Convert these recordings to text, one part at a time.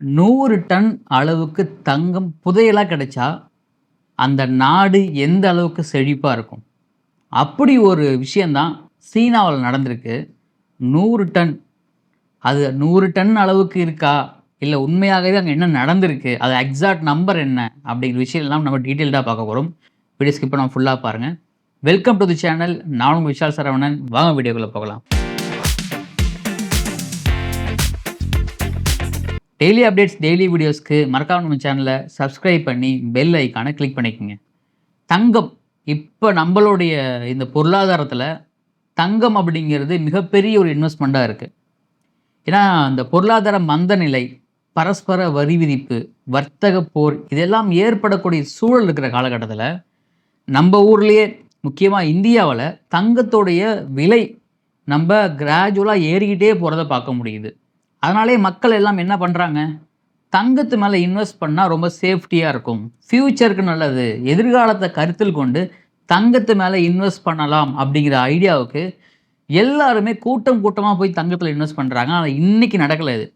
100 ton அளவுக்கு தங்கம் புதையலா கிடைச்சா, அந்த நாடு எந்த அளவுக்கு செழிப்பா இருக்கும்? அப்படி ஒரு விஷயம் தான் சீனாவுல நடந்திருக்கு. 100 டன். அது 100 டன் அளவுக்கு இருக்கா? இல்ல உண்மையாகவே அங்க என்ன நடந்திருக்கு? அது எக்ஸாக்ட் நம்பர் என்ன? அப்படிங்கிற விஷயம் எல்லாம் நம்ம டீட்டெயில்டா பார்க்க போறோம். வீடியோ ஸ்கிப் பண்ணாம ஃபுல்லா பாருங்க. Welcome to the channel. நான் உங்க விஷால் சரவணன். வாங்க வீடியோக்குள்ள போகலாம். டெய்லி அப்டேட்ஸ், டெய்லி வீடியோஸ்க்கு மறக்காம நம்ம சேனலை சப்ஸ்கிரைப் பண்ணி பெல் ஐக்கானை கிளிக் பண்ணிக்கோங்க. தங்கம் இப்ப நம்மளுடைய இந்த பொருளாதாரத்துல தங்கம் அப்படிங்கிறது மிகப்பெரிய ஒரு இன்வெஸ்ட்மெண்ட்டா இருக்கு. ஏன்னா, இந்த பொருளாதார மந்த நிலை, பரஸ்பர வரி விதிப்பு, வர்த்தக போர் இதெல்லாம் ஏற்படக்கூடிய சூழல் இருக்கிற காலகட்டத்துல, நம்ம ஊர்லயே முக்கியமா இந்தியாவுல தங்கத்தோடைய விலை நம்ப கிராஜுவலா ஏறிக்கிட்டே போறத பார்க்க முடியுது. அதனாலேயே மக்கள் எல்லாம் என்ன பண்றாங்க? தங்கத்து மேல இன்வெஸ்ட் பண்ணா ரொம்ப சேஃப்டியா இருக்கும். ஃபியூச்சருக்கு நல்லது. எதிர்காலத்த கருத்தில் கொண்டு தங்கத்து மேல இன்வெஸ்ட் பண்ணலாம் அப்படிங்கிற ஐடியாவுக்கு எல்லாருமே கூட்டம் கூட்டமா போய் தங்கத்துல இன்வெஸ்ட் பண்றாங்க. ஆனா இன்னைக்கு நடக்கல இது.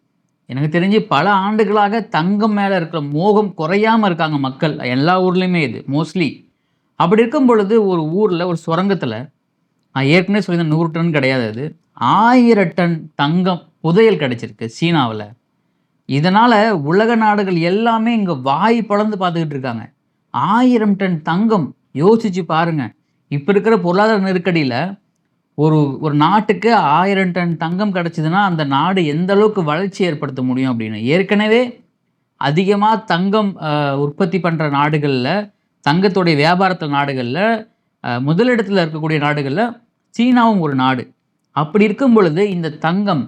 எனக்கு தெரிஞ்சு பல ஆண்டுகளாக தங்கம் மேல இருக்கிற மோகம் குறையாம இருக்காங்க மக்கள். எல்லா ஊர்லயுமே இது மோஸ்ட்லி. அப்படி இருக்கும் பொழுது ஒரு ஊர்ல ஒரு சுரங்கத்துல நான் ஏற்கனவே சொல்லியிருந்தேன் 100 டன் கிடையாது அது. 1000 டன் தங்கம் புதையல் கிடைச்சிருக்கு சீனாவுல. இதனால உலக நாடுகள் எல்லாமே இங்க வாய் பொளந்து பார்த்துக்கிட்டு இருக்காங்க. 1000 டன் தங்கம் யோசிச்சு பாருங்க. இப்ப இருக்கிற பொருளாதார நெருக்கடியில ஒரு ஒரு நாட்டுக்கு 1000 டன் தங்கம் கிடைச்சதுன்னா, அந்த நாடு எந்த அளவுக்கு வளர்ச்சி ஏற்படுத்த முடியும் அப்படின்னு. ஏற்கனவே அதிகமா தங்கம் உற்பத்தி பண்ற நாடுகள்ல, தங்கத்துடைய வியாபாரத்துல நாடுகள்ல முதலிடத்துல இருக்கக்கூடிய நாடுகள்ல சீனாவும் ஒரு நாடு. அப்படி இருக்கும் பொழுது இந்த தங்கம்,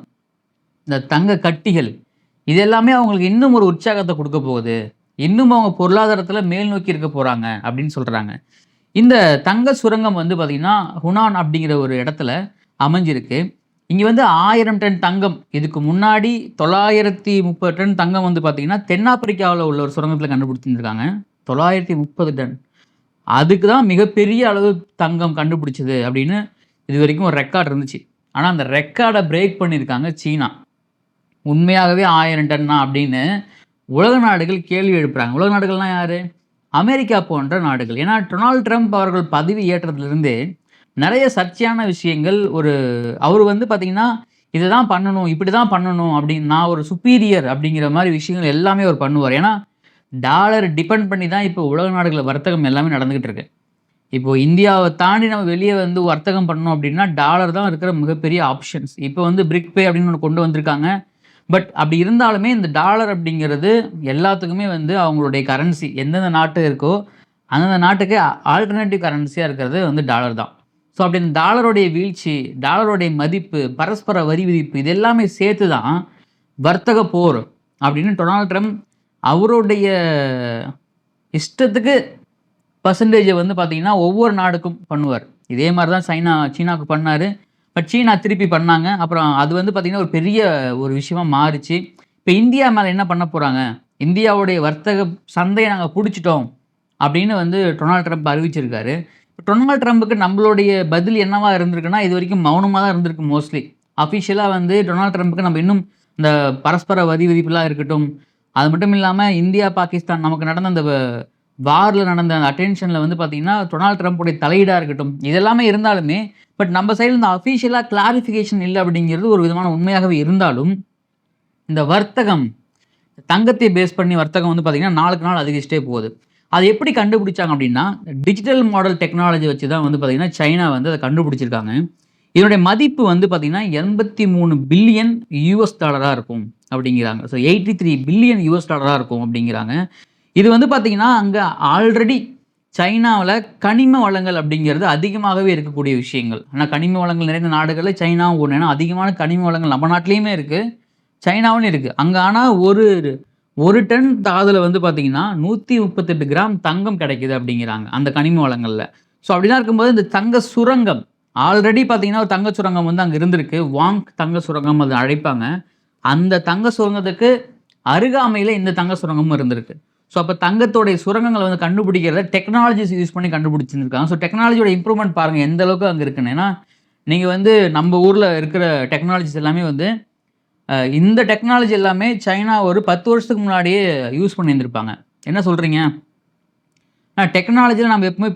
இந்த தங்க கட்டிகள் இது எல்லாமே அவங்களுக்கு இன்னும் ஒரு உற்சாகத்த குடுக்க போகுது. இன்னும் அவங்க பொருளாதாரத்துல மேல் நோக்கி இருக்க போறாங்க அப்படின்னு சொல்றாங்க. இந்த தங்க சுரங்கம் வந்து பார்த்தீங்கன்னா, ஹுனான் அப்படிங்கிற ஒரு இடத்துல அமைஞ்சிருக்கு. இங்க வந்து 1000 டன் தங்கம். இதுக்கு முன்னாடி 930 டன் தங்கம் வந்து பார்த்தீங்கன்னா, தென்னாப்பிரிக்காவுல உள்ள ஒரு சுரங்கத்துல கண்டுபிடிச்சிருந்திருக்காங்க. 930 டன். அதுக்கு தான் மிகப்பெரிய அளவு தங்கம் கண்டுபிடிச்சது அப்படின்னு இதுவரைக்கும் ஒரு ரெக்கார்ட் இருந்துச்சு. ஆனா அந்த ரெக்கார்ட பிரேக் பண்ணியிருக்காங்க சீனா. உண்மையாகவே 1000 டன்னா அப்படின்னு உலக நாடுகள் கேள்வி எழுப்புறாங்க. உலக நாடுகள்னா யாரு? அமெரிக்கா போன்ற நாடுகள். ஏன்னா டொனால்ட் ட்ரம்ப் அவர்கள் பதவி ஏற்றதிலிருந்தே நிறைய சர்ச்சையான விஷயங்கள் அவர் வந்து பார்த்தீங்கன்னா, இத தான் பண்ணணும், இப்படி தான் பண்ணணும் அப்படின்னு நான் ஒரு சுப்பீரியர் அப்படிங்கிற மாரி விஷயங்கள் எல்லாமே அவர் பண்ணுவார். ஏன்னா டாலர் டிபெண்ட் பண்ணி தான் இப்போ உலக நாடுகள்ல வர்த்தகம் எல்லாமே நடந்துகிட்டு இருக்கு. இப்போ இந்தியாவ தாண்டி நம்ம வெளிய வந்து வர்த்தகம் பண்ணணும் அப்படின்னா, டாலர் தான் இருக்கிற மிகப்பெரிய ஆப்ஷன்ஸ். இப்போ வந்து பிரிக் பே அப்படின்னு ஒண்ணு கொண்டு வந்திருக்காங்க. பட் அப்படி இருந்தாலுமே இந்த டாலர் அப்படிங்கிறது எல்லாத்துக்குமே வந்து அவங்களுடைய கரன்சி எந்தெந்த நாட்டு இருக்கோ, அந்தந்த நாட்டுக்கு ஆல்டர்னேட்டிவ் கரன்சியா இருக்கிறது வந்து டாலர் தான். ஸோ அப்படி இந்த டாலருடைய வீழ்ச்சி, டாலருடைய மதிப்பு, பரஸ்பர வரி விதிப்பு இது எல்லாமே சேர்த்து தான் வர்த்தக போர் அப்படின்னு டொனால்ட் ட்ரம்ப் அவருடைய இஷ்டத்துக்கு பெர்சன்டேஜ வந்து பார்த்தீங்கன்னா, ஒவ்வொரு நாடுக்கும் பண்ணுவார். இதே மாரி தான் சீனாவுக்கு பண்ணாரு. பட் சீனா திருப்பி பண்ணாங்க. அப்புறம் அது வந்து பார்த்தீங்கன்னா, ஒரு பெரிய ஒரு விஷயமா மாறுச்சு. இப்ப இந்தியா மேல என்ன பண்ண போறாங்க? இந்தியாவுடைய வர்த்தக சந்தைய நாங்க புடிச்சுட்டோம். அப்படின்னு வந்து டொனால்ட் ட்ரம்ப் அறிவிச்சிருக்காரு. டொனால்ட் ட்ரம்புக்கு நம்மளுடைய பதில் என்னவா இருந்திருக்குன்னா, இதுவரைக்கும் மௌனமா தான் இருந்திருக்கு மோஸ்ட்லி. அஃபிஷியலா வந்து டொனால்ட் ட்ரம்புக்கு நம்ம இன்னும் இந்த பரஸ்பர வரி விதிப்புலாம் இருக்கட்டும். அது மட்டும் இல்லாம இந்தியா, பாகிஸ்தான் நமக்கு நடந்த அந்த வார்ல நடந்த அந்த அட்டென்ஷன்ல வந்து பார்த்தீங்கன்னா, டொனால்ட் ட்ரம்புடைய தலையீடா இருக்கட்டும். இது எல்லாமே இருந்தாலுமே, பட் நம்ம சைடுல இந்த அஃபிஷியலா கிளாரிஃபிகேஷன் இல்ல அப்படிங்கிறது ஒரு விதமான உண்மையாகவே இருந்தாலும், இந்த வர்த்தகம் தங்கத்தை பேஸ் பண்ணி வர்த்தகம் வந்து பார்த்தீங்கன்னா, நாளுக்கு நாள் அதிகரிச்சுட்டே போகுது. அது எப்படி கண்டுபிடிச்சாங்க அப்படின்னா, டிஜிட்டல் மாடல் டெக்னாலஜி வச்சு தான் வந்து பார்த்தீங்கன்னா, சைனா வந்து அத கண்டுபிடிச்சிருக்காங்க. இதனுடைய மதிப்பு வந்து பார்த்தீங்கன்னா, $83 பில்லியன் இருக்கும் அப்படிங்கிறாங்க. ஸோ $83 பில்லியன் இருக்கும் அப்படிங்கிறாங்க. இது வந்து பார்த்தீங்கன்னா, அங்க ஆல்ரெடி சைனாவுல கனிம வளங்கள் அப்படிங்கிறது அதிகமாகவே இருக்கக்கூடிய விஷயங்கள். ஆனா கனிம வளங்கள் நிறைந்த நாடுகள்ல சைனாவும் ஒண்ணு. ஏன்னா அதிகமான கனிம வளங்கள் நம்ம நாட்டிலயுமே இருக்கு. சைனாவுலயும் இருக்கு. அங்க ஆனா ஒரு டன் தாதுல வந்து பார்த்தீங்கன்னா, 138 கிராம் தங்கம் கிடைக்குது அப்படிங்கிறாங்க. அந்த கனிம வளங்கள்ல. ஸோ அப்படிலாம் இருக்கும்போது இந்த தங்க சுரங்கம் ஆல்ரெடி பார்த்தீங்கன்னா, ஒரு தங்க சுரங்கம் வந்து அங்க இருந்திருக்கு. வாங்க் தங்க சுரங்கம் அத அழைப்பாங்க. அந்த தங்க சுரங்கத்துக்கு அருகாமையில இந்த தங்க சுரங்கமும் இருந்திருக்கு. ஸோ அப்ப தங்கத்தோடைய சுரங்கங்கள வந்து கண்டுபிடிக்கிறத டெக்னாலஜிஸ் யூஸ் பண்ணி கண்டுபிடிச்சிருக்காங்க. ஸோ டெக்னாலஜியோட இம்ப்ரூவ்மென்ட் பாருங்க எந்த அளவுக்கு அங்க இருக்குன்னு. ஏன்னா, நீங்க வந்து நம்ம ஊர்ல இருக்கிற டெக்னாலஜிஸ் எல்லாமே வந்து இந்த டெக்னாலஜி எல்லாமே சைனா ஒரு 10 வருஷத்துக்கு முன்னாடியே யூஸ் பண்ணியிருந்திருப்பாங்க. என்ன சொல்கிறீங்க? டெக்னாலஜியில் நம்ம எப்பவுமே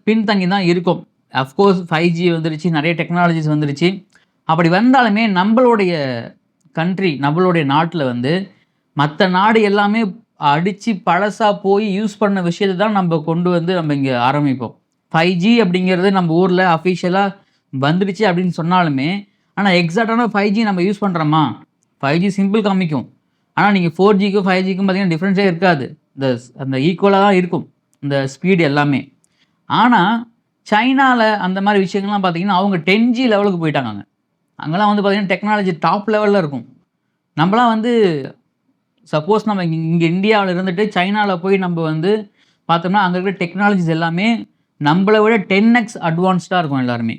பின்தங்கி தான் இருக்கோம். அஃப்கோர்ஸ் 5G வந்துருச்சு, நிறைய டெக்னாலஜிஸ் வந்துருச்சு. அப்படி வந்தாலுமே நம்மளுடைய கண்ட்ரி, நம்மளுடைய நாட்டில் வந்து மற்ற நாடு எல்லாமே அடித்து பழசாக போய் யூஸ் பண்ண விஷயத்தை தான் நம்ம கொண்டு வந்து நம்ம இங்கே ஆரம்பிப்போம். 5G அப்படிங்கிறது நம்ம ஊரில் அஃபிஷியலாக வந்துடுச்சு அப்படின்னு சொன்னாலுமே, ஆனால் எக்ஸாக்டான 5G நம்ம யூஸ் பண்ணுறோமா? 5G சிம்பிள் காமிக்கும். ஆனால் நீங்கள் 4Gக்கும் 5Gக்கும் பார்த்தீங்கன்னா டிஃப்ரென்ஸே இருக்காது. அந்த ஈக்குவலாக தான் இருக்கும் இந்த ஸ்பீடு எல்லாமே. ஆனால் சைனாவில் அந்த மாதிரி விஷயங்கள்லாம் பார்த்தீங்கன்னா அவங்க 10G லெவலுக்கு போயிட்டாங்க. அங்கெல்லாம் வந்து பார்த்தீங்கன்னா டெக்னாலஜி டாப் லெவலில் இருக்கும். நம்மளாம் வந்து சப்போஸ் நம்ம இங்கே இந்தியாவில் இருந்துட்டு சைனாவில் போய் நம்ம வந்து பார்த்தோம்னா அங்கே இருக்கிற டெக்னாலஜிஸ் எல்லாமே நம்மளை விட 10x அட்வான்ஸ்டாக இருக்கும் எல்லாருமே.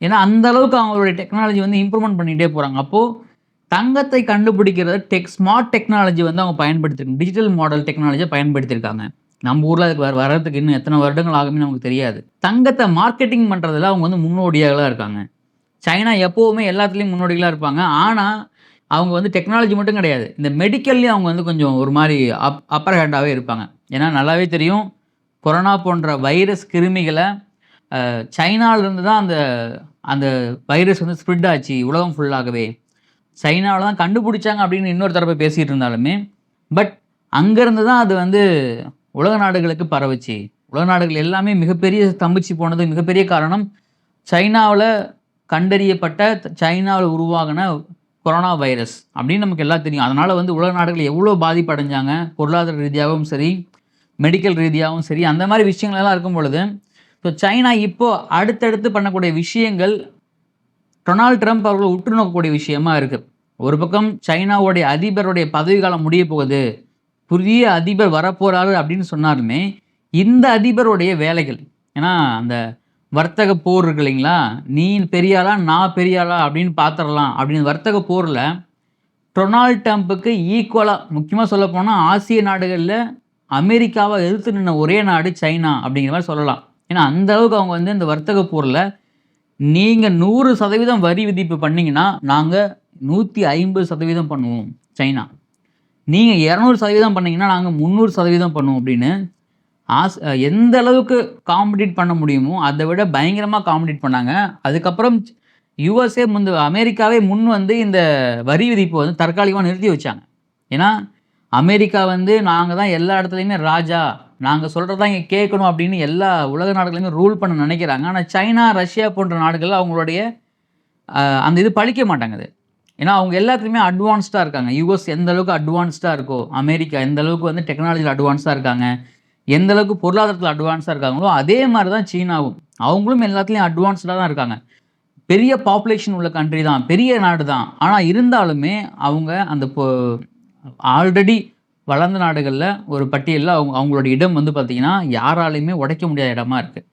ஏன்னா அந்த அளவுக்கு அவங்களுடைய டெக்னாலஜி வந்து இம்ப்ரூவ்மெண்ட் பண்ணிகிட்டே போகிறாங்க. அப்போது தங்கத்தை கண்டுபிடிக்கிறது ஸ்மார்ட் டெக்னாலஜி வந்து அவங்க பயன்படுத்திருக்காங்க. டிஜிட்டல் மாடல் டெக்னாலஜியை பயன்படுத்தியிருக்காங்க. நம்ம ஊரில் அதுக்கு வர்றதுக்கு இன்னும் எத்தனை வருடங்கள் ஆகுமே நமக்கு தெரியாது. தங்கத்தை மார்க்கெட்டிங் பண்ணுறதுல அவங்க வந்து முன்னோடியாக இருக்காங்க. சைனா எப்போவுமே எல்லாத்துலேயும் முன்னோடிகளாக இருப்பாங்க. ஆனால் அவங்க வந்து டெக்னாலஜி மட்டும் கிடையாது, இந்த மெடிக்கல்லையும் அவங்க வந்து கொஞ்சம் ஒரு மாதிரி அப்பர் ஹேண்டாகவே இருப்பாங்க. ஏன்னா நல்லாவே தெரியும், கொரோனா போன்ற வைரஸ் கிருமிகளை சைனாவிலேருந்து தான் அந்த அந்த வைரஸ் வந்து ஸ்ப்ரெட் ஆச்சு உலகம் ஃபுல்லாகவே. சைனாவில் தான் கண்டுபிடிச்சாங்க அப்படின்னு இன்னொரு தரப்பை பேசிகிட்டு இருந்தாலுமே, பட் அங்கேருந்து தான் அது வந்து உலக நாடுகளுக்கு பரவுச்சு. உலக நாடுகள் எல்லாமே மிகப்பெரிய ஸ்தம்பிச்சு போனது மிகப்பெரிய காரணம் சைனாவில் கண்டறியப்பட்ட, சைனாவில் உருவாகின கொரோனா வைரஸ் அப்படின்னு நமக்கு எல்லாம் தெரியும். அதனால் வந்து உலக நாடுகள் எவ்வளோ பாதிப்படைஞ்சாங்க, பொருளாதார ரீதியாகவும் சரி, மெடிக்கல் ரீதியாகவும் சரி, அந்த மாதிரி விஷயங்கள்லாம் இருக்கும் பொழுது, ஸோ சைனா இப்போது அடுத்தடுத்து பண்ணக்கூடிய விஷயங்கள் டொனால்ட் ட்ரம்ப் அவர்கள் உற்று நோக்கக்கூடிய விஷயமா இருக்குது. ஒரு பக்கம் சைனாவுடைய அதிபருடைய பதவி காலம் முடிய போகுது, புதிய அதிபர் வரப்போகிறாரு அப்படின்னு சொன்னாலுமே, இந்த அதிபருடைய வேலைகள், ஏன்னா அந்த வர்த்தக போர் இருக்கு இல்லைங்களா, நீ பெரியாளா நான் பெரியாளா அப்படின்னு பார்த்துடலாம் அப்படின்னு வர்த்தக போரில் டொனால்ட் ட்ரம்ப்புக்கு ஈக்குவலாக, முக்கியமாக சொல்ல போனால் ஆசிய நாடுகளில் அமெரிக்காவை எதிர்த்து நின்ன ஒரே நாடு சைனா அப்படிங்கிற மாதிரி சொல்லலாம். ஏன்னா அந்த அளவுக்கு அவங்க வந்து இந்த வர்த்தக போரில் நீங்கள் 100% வரி விதிப்பு பண்ணிங்கன்னா நாங்கள் 150% பண்ணுவோம் சைனா, நீங்கள் 200% பண்ணிங்கன்னா நாங்கள் 300% பண்ணுவோம் அப்படின்னு எந்த அளவுக்கு காம்படிட் பண்ண முடியுமோ அதை விட பயங்கரமாக காம்படிட் பண்ணாங்க. அதுக்கப்புறம் யுஎஸ்ஏ அமெரிக்காவே முன் வந்து இந்த வரி விதிப்பை வந்து தற்காலிகமாக நிறுத்தி வச்சாங்க. ஏன்னா அமெரிக்கா வந்து நாங்கள் தான் எல்லா இடத்துலையுமே ராஜா, நாங்கள் சொல்கிறது தான் இங்கே கேட்கணும் அப்படின்னு எல்லா உலக நாடுகளையுமே ரூல் பண்ண நினைக்கிறாங்க. ஆனால் சைனா, ரஷ்யா போன்ற நாடுகள் அவங்களுடைய அந்த இது பழிக்க மாட்டாங்க. ஏன்னா அவங்க எல்லாத்துலேயுமே அட்வான்ஸ்டாக இருக்காங்க. யுஎஸ் எந்த அளவுக்கு அட்வான்ஸ்டாக இருக்கோ, அமெரிக்கா எந்த அளவுக்கு வந்து டெக்னாலஜியில் அட்வான்ஸாக இருக்காங்க, எந்த அளவுக்கு பொருளாதாரத்தில் அட்வான்ஸாக இருக்காங்களோ அதே மாதிரி தான் சீனாவும். அவங்களும் எல்லாத்துலேயும் அட்வான்ஸ்டாக தான் இருக்காங்க. பெரிய பாப்புலேஷன் உள்ள கண்ட்ரி தான், பெரிய நாடு தான். ஆனால் இருந்தாலுமே அவங்க அந்த ஆல்ரெடி வளர்ந்த நாடுகளில் ஒரு பட்டியலில் அவங்களோட இடம் வந்து பார்த்திங்கன்னா யாராலையுமே உடைக்க முடியாத இடமா இருக்குது.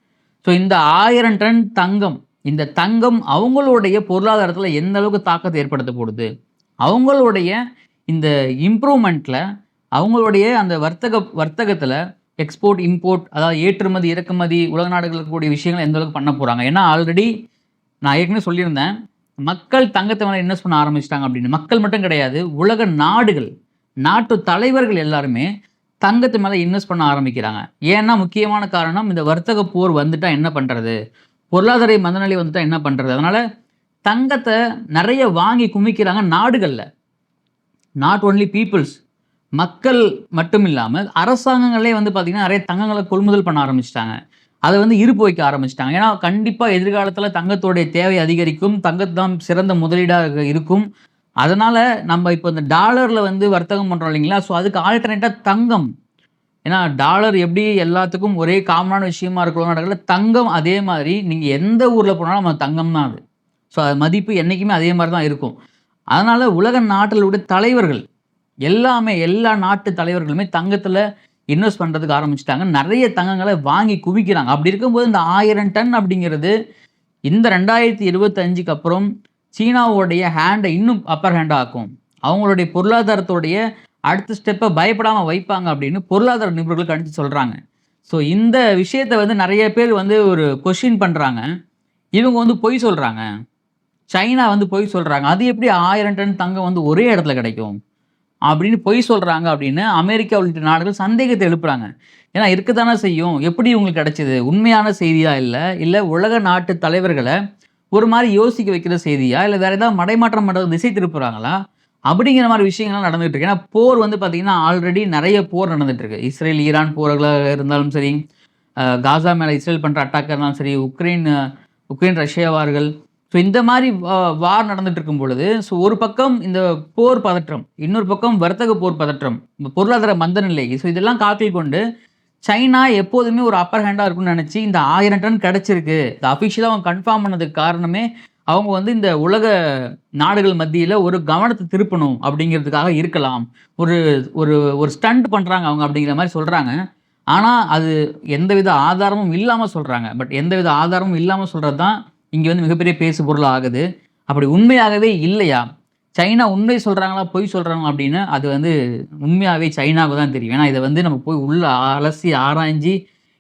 ஸோ இந்த 1000 டன் தங்கம், இந்த தங்கம் அவங்களுடைய பொருளாதாரத்தில் எந்த அளவுக்கு தாக்கத்தை ஏற்படுத்த போடுது, அவங்களுடைய இந்த இம்ப்ரூவ்மெண்ட்டில், அவங்களுடைய அந்த வர்த்தகத்தில் எக்ஸ்போர்ட் இம்போர்ட், அதாவது ஏற்றுமதி இறக்குமதி உலக நாடுகளுக்கு இருக்கக்கூடிய விஷயங்கள் எந்த அளவுக்கு பண்ண போகிறாங்க. ஏன்னா ஆல்ரெடி நான் ஏற்கனவே சொல்லியிருந்தேன், மக்கள் தங்கத்தை மேலே இன்வெஸ்ட் பண்ண ஆரம்பிச்சிட்டாங்க அப்படின்னு. மக்கள் மட்டும் கிடையாது, உலக நாடுகள், நாட்டு தலைவர்கள் எல்லாருமே தங்கத்து மேலே இன்வெஸ்ட் பண்ண ஆரம்பிக்கிறாங்க. ஏன்னா முக்கியமான காரணம், இந்த வர்த்தக போர் வந்துட்டால் என்ன பண்ணுறது, பொருளாதார மந்தநிலை வந்துட்டால் என்ன பண்ணுறது. அதனால் தங்கத்தை நிறைய வாங்கி குமிக்கிறாங்க நாடுகளில். நாட் ஒன்லி பீப்புள்ஸ், மக்கள் மட்டும் இல்லாமல் அரசாங்கங்களே வந்து பார்த்திங்கன்னா நிறைய தங்கங்களை கொள்முதல் பண்ண ஆரம்பிச்சிட்டாங்க. அதை வந்து இருப்பு வைக்க ஆரம்பிச்சிட்டாங்க. ஏன்னா கண்டிப்பாக எதிர்காலத்தில் தங்கத்தோடைய தேவை அதிகரிக்கும், தங்கத்து தான் சிறந்த முதலீடாக இருக்கும். அதனால் நம்ம இப்போ இந்த டாலரில் வந்து வர்த்தகம் பண்ணுறோம் இல்லைங்களா, ஸோ அதுக்கு ஆல்டர்னேட்டாக தங்கம். ஏன்னா டாலர் எப்படி எல்லாத்துக்கும் ஒரே காமனான விஷயமா இருக்கிற நாடுகளில் தங்கம் அதே மாதிரி நீங்கள் எந்த ஊரில் போனாலும் நம்ம தங்கம் தான் அது. ஸோ அது மதிப்பு என்றைக்குமே அதே மாதிரி தான் இருக்கும். அதனால் உலக நாட்டிலுடைய தலைவர்கள் எல்லாமே, எல்லா நாட்டு தலைவர்களுமே தங்கத்தில் இன்வெஸ்ட் பண்ணுறதுக்கு ஆரம்பிச்சிட்டாங்க. நிறைய தங்கங்களை வாங்கி குவிக்கிறாங்க. அப்படி இருக்கும்போது இந்த 1000 டன் அப்படிங்கிறது இந்த 2025க்கு அப்புறம் சீனாவோடைய ஹேண்டை இன்னும் அப்பர் ஹேண்டாக ஆக்கும். அவங்களுடைய பொருளாதாரத்தோடைய அடுத்த ஸ்டெப்பை பயப்படாமல் வைப்பாங்க அப்படின்னு பொருளாதார நிபுணர்கள் கணிச்சு சொல்கிறாங்க. ஸோ இந்த விஷயத்தை வந்து நிறைய பேர் வந்து ஒரு கொஷின் பண்ணுறாங்க. இவங்க வந்து பொய் சொல்கிறாங்க, சைனா வந்து பொய் சொல்றாங்க. அது எப்படி 1000 டன் தங்கம் வந்து ஒரே இடத்துல கிடைக்கும்? அப்படின்னு பொய் சொல்றாங்க அப்படின்னு அமெரிக்கா உள்ளிட்ட நாடுகள் சந்தேகத்தை எழுப்புறாங்க. ஏன்னா இருக்கத்தானே செய்யும். எப்படி உங்களுக்கு கிடைச்சது? உண்மையான செய்தியா இல்ல? இல்ல உலக நாட்டு தலைவர்கள ஒரு மாரி யோசிக்க வைக்கிற செய்தியா? இல்ல வேற ஏதாவது மடைமாற்றம் பண்றது திசை திருப்புறாங்களா? அப்படிங்கிற மாரி விஷயங்கள்லாம் நடந்துட்டு இருக்கு. ஏன்னா போர் வந்து பார்த்தீங்கன்னா, ஆல்ரெடி நெறைய போர் நடந்துட்டு இருக்கு. இஸ்ரேல், ஈரான் போர்களாக இருந்தாலும் சரி, காசா மேல இஸ்ரேல் பண்ற அட்டாக்கா இருந்தாலும் சரி, உக்ரைன் ரஷ்யா வார்கள். ஸோ இந்த மாரி வார் நடந்துட்டு இருக்கும் பொழுது, ஸோ ஒரு பக்கம் இந்த போர் பதற்றம், இன்னொரு பக்கம் வர்த்தக போர் பதற்றம், பொருளாதார மந்தநிலை. ஸோ இதெல்லாம் கணக்கில் கொண்டு சைனா எப்போதுமே ஒரு அப்பர் ஹேண்டா இருக்கும்னு நெனச்சு, இந்த 1000 டன் கிடைச்சிருக்கு. இத அஃபிஷியலா அவங்க கன்ஃபார்ம் பண்ணதுக்கு காரணமே, அவங்க வந்து இந்த உலக நாடுகள் மத்தியில ஒரு கவனத்த திருப்பணும் அப்படிங்கிறதுக்காக இருக்கலாம். ஒரு ஒரு ஒரு ஸ்டண்ட் பண்றாங்க அவங்க அப்படிங்கிற மாரி சொல்றாங்க. ஆனா, அது எந்தவித ஆதாரமும் இல்லாம சொல்றாங்க. பட் எந்தவித ஆதாரமும் இல்லாம சொல்றது தான் இங்க வந்து மிகப்பெரிய பேசு பொருளா ஆகுது. அப்படி உண்மையாகவே இல்லையா? சைனா உண்மை சொல்றாங்களா? பொய் சொல்றாங்களா? அப்படின்னு அது வந்து உண்மையாவே சைனாவுக்கு தான் தெரியும். ஏன்னா, இத வந்து நம்ம போய் உள்ள அலசி ஆராய்ஞ்சு,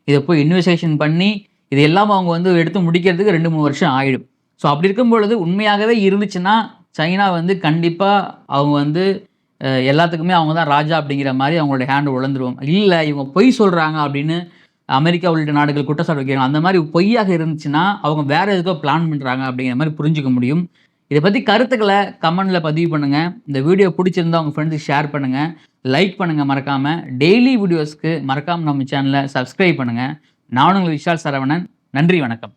இத போய் இன்வெஸ்டிகேஷன் பண்ணி, இது எல்லாம் அவங்க வந்து எடுத்து முடிக்கிறதுக்கு 2, 3 வருஷம் ஆயிடும். ஸோ அப்படி இருக்கும் பொழுது உண்மையாகவே இருந்துச்சுன்னா, சைனா வந்து கண்டிப்பா அவங்க வந்து எல்லாத்துக்குமே அவங்க தான் ராஜா அப்படிங்கிற மாரி அவங்களுடைய ஹேண்ட் உழந்துரும். இல்ல இவங்க பொய் சொல்றாங்க அப்படின்னு அமெரிக்கா உள்ளிட்ட நாடுகள் குற்றச்சாட்டு வைக்கிறாங்க. அந்த மாரி பொய்யாக இருந்துச்சுன்னா, அவங்க வேற எதுக்கோ பிளான் பண்றாங்க அப்படிங்கிற மாரி புரிஞ்சுக்க முடியும். இத பத்தி கருத்துக்கள கமெண்ட்ல பதிவு பண்ணுங்க. இந்த வீடியோ புடிச்சிருந்தா உங்க ஃப்ரெண்ட்ஸ்க்கு ஷேர் பண்ணுங்க. லைக் பண்ணுங்க மறக்காம. டெய்லி வீடியோஸ்க்கு மறக்காம நம்ம சேனல சப்ஸ்கிரைப் பண்ணுங்க. நான் உங்கள் விஷால் சரவணன். நன்றி, வணக்கம்.